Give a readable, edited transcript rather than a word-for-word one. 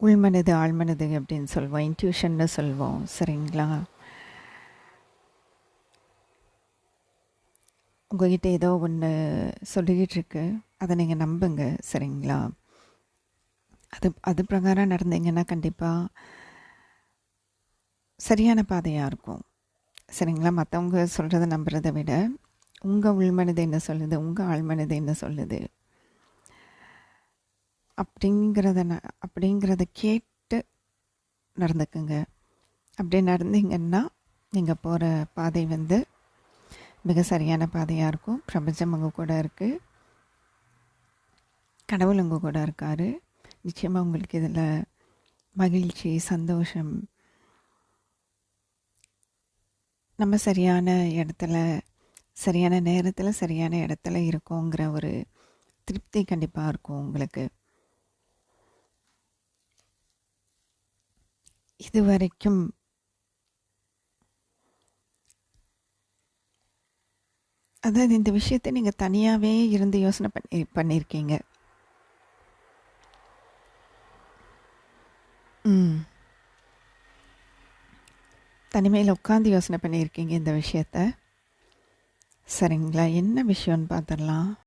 உள்மனது ஆழ்மனது அப்படின்னு சொல்லுவோம், இன்ட்யூஷன்னு சொல்லுவோம். சரிங்களா? உங்ககிட்ட ஏதோ ஒன்று சொல்லிக்கிட்டு இருக்கு, அதை நீங்கள் நம்புங்க. சரிங்களா? அது பிரகாரம் நடந்தீங்கன்னா கண்டிப்பாக சரியான பாதையாக இருக்கும். சரிங்களா? மற்றவங்க சொல்கிறத நம்புறதை விட உங்கள் உள்மனது என்ன சொல்லுது, உங்கள் ஆழ்மனது என்ன சொல்லுது அப்படிங்கிறத கேட்டு நடந்துக்குங்க. அப்படி நடந்தீங்கன்னா நீங்கள் போகிற பாதை மிக சரியான பாதையாக இருக்கும். பிரபஞ்சம் உங்கள் கூட இருக்குது, கடவுள் உங்கள் கூட இருக்கார். நிச்சயமாக உங்களுக்கு இதில் மகிழ்ச்சி, சந்தோஷம், நம்ம சரியான இடத்துல சரியான நேரத்தில் சரியான இடத்துல இருக்கோங்கிற ஒரு திருப்தி கண்டிப்பாக இருக்கும் உங்களுக்கு. இது வரைக்கும் அதாவது இந்த விஷயத்தை நீங்கள் தனியாகவே இருந்து யோசனை பண்ணியிருக்கீங்க. தனிமையில் உட்காந்து யோசனை பண்ணியிருக்கீங்க இந்த விஷயத்த. சரிங்களா? என்ன விஷயம்னு பார்த்துடலாம்.